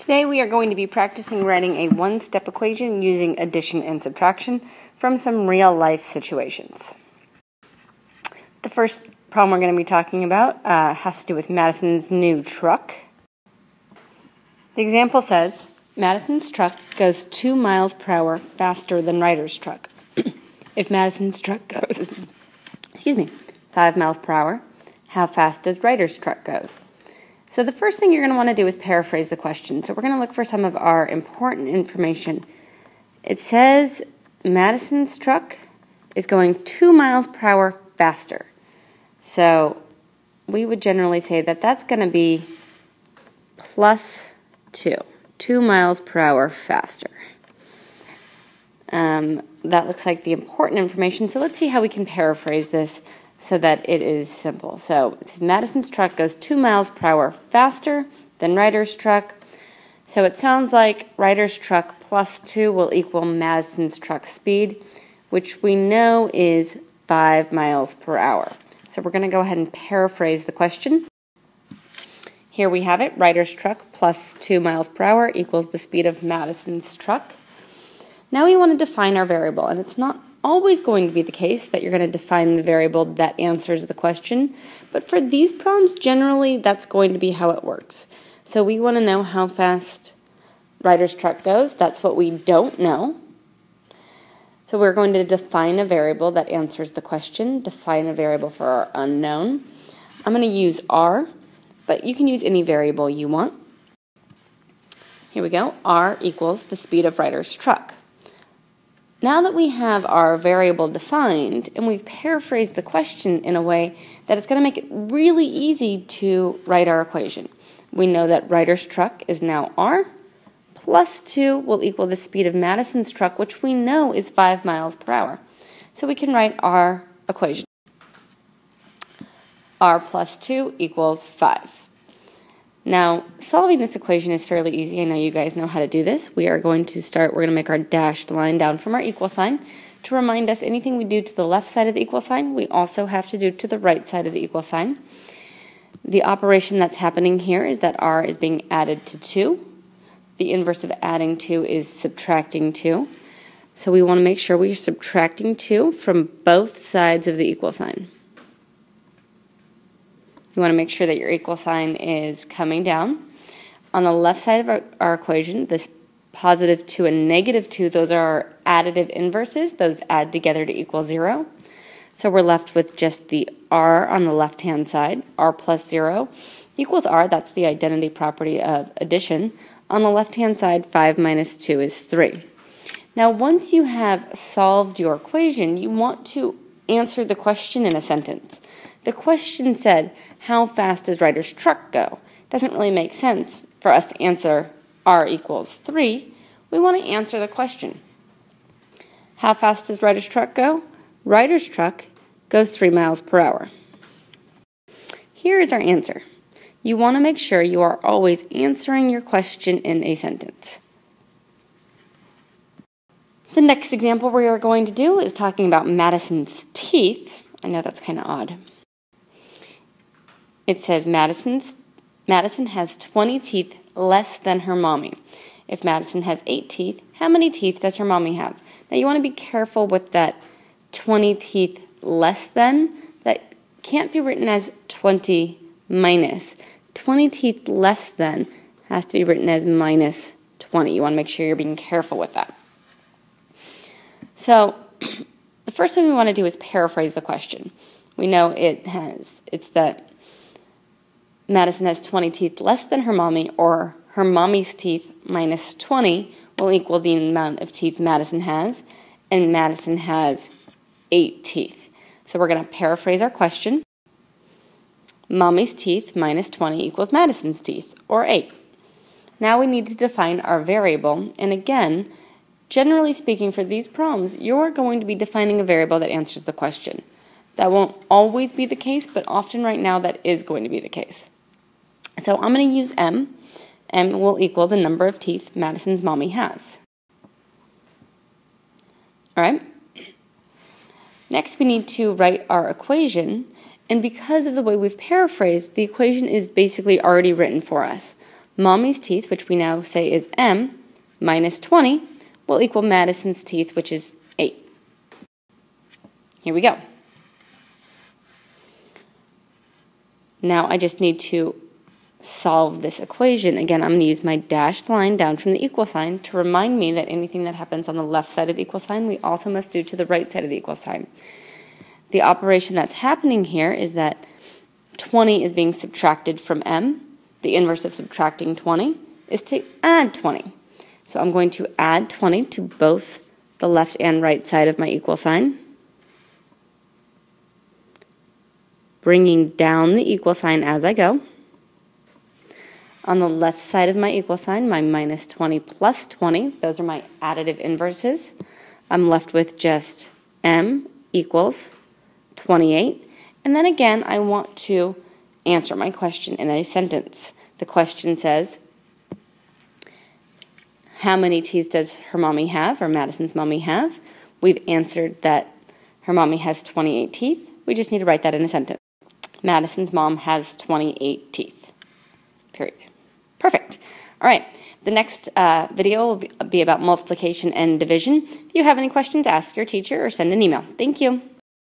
Today we are going to be practicing writing a one-step equation using addition and subtraction from some real-life situations. The first problem we're going to be talking about has to do with Madison's new truck. The example says, Madison's truck goes 2 miles per hour faster than Ryder's truck. If Madison's truck goes, 5 miles per hour, how fast does Ryder's truck go? So the first thing you're going to want to do is paraphrase the question. So we're going to look for some of our important information. It says Madison's truck is going 2 miles per hour faster. So we would generally say that that's going to be plus 2 miles per hour faster. That looks like the important information. So let's see how we can paraphrase this so that it is simple. So it says Madison's truck goes 2 miles per hour faster than Ryder's truck. So it sounds like Ryder's truck plus 2 will equal Madison's truck speed, which we know is 5 miles per hour. So we're going to go ahead and paraphrase the question. Here we have it. Ryder's truck plus 2 miles per hour equals the speed of Madison's truck. Now we want to define our variable, and it's not always going to be the case that you're going to define the variable that answers the question, but for these problems, generally that's going to be how it works. So we want to know how fast Ryder's truck goes. That's what we don't know. So we're going to define a variable that answers the question, define a variable for our unknown. I'm going to use R, but you can use any variable you want. Here we go. R equals the speed of Ryder's truck. Now that we have our variable defined and we've paraphrased the question in a way that it's going to make it really easy to write our equation. We know that Ryder's truck is now R, plus 2 will equal the speed of Madison's truck, which we know is 5 miles per hour. So we can write our equation. R plus 2 equals 5. Now, solving this equation is fairly easy. I know you guys know how to do this. We're going to make our dashed line down from our equal sign. To remind us, anything we do to the left side of the equal sign, we also have to do to the right side of the equal sign. The operation that's happening here is that R is being added to 2. The inverse of adding 2 is subtracting 2. So we want to make sure we're subtracting 2 from both sides of the equal sign. You want to make sure that your equal sign is coming down. On the left side of our equation, this positive 2 and negative 2, those are our additive inverses. Those add together to equal 0. So we're left with just the R on the left-hand side. R plus 0 equals R. That's the identity property of addition. On the left-hand side, 5 minus 2 is 3. Now, once you have solved your equation, you want to answer the question in a sentence. The question said, how fast does Ryder's truck go? It doesn't really make sense for us to answer R equals 3. We want to answer the question. How fast does Ryder's truck go? Ryder's truck goes 3 miles per hour. Here is our answer. You want to make sure you are always answering your question in a sentence. The next example we are going to do is talking about Madison's teeth. I know that's kind of odd. It says Madison has 20 teeth less than her mommy. If Madison has 8 teeth, how many teeth does her mommy have? Now you want to be careful with that 20 teeth less than. That can't be written as 20 minus. 20 teeth less than has to be written as minus 20. You want to make sure you're being careful with that. So the first thing we want to do is paraphrase the question. We know it's that Madison has 20 teeth less than her mommy, or her mommy's teeth minus 20 will equal the amount of teeth Madison has, and Madison has 8 teeth. So we're going to paraphrase our question. Mommy's teeth minus 20 equals Madison's teeth, or 8. Now we need to define our variable, and again, generally speaking for these problems, you're going to be defining a variable that answers the question. That won't always be the case, but often right now that is going to be the case. So I'm going to use M. M will equal the number of teeth Madison's mommy has. All right. Next, we need to write our equation, and because of the way we've paraphrased, the equation is basically already written for us. Mommy's teeth, which we now say is M, minus 20, will equal Madison's teeth, which is 8. Here we go. Now I just need to solve this equation. Again, I'm going to use my dashed line down from the equal sign to remind me that anything that happens on the left side of the equal sign, we also must do to the right side of the equal sign. The operation that's happening here is that 20 is being subtracted from M. The inverse of subtracting 20 is to add 20. So I'm going to add 20 to both the left and right side of my equal sign, bringing down the equal sign as I go. On the left side of my equal sign, my minus 20 plus 20, those are my additive inverses. I'm left with just M equals 28. And then again, I want to answer my question in a sentence. The question says, how many teeth does her mommy have, or Madison's mommy have? We've answered that her mommy has 28 teeth. We just need to write that in a sentence. Madison's mom has 28 teeth. Period. Perfect. All right. The next video will be about multiplication and division. If you have any questions, ask your teacher or send an email. Thank you.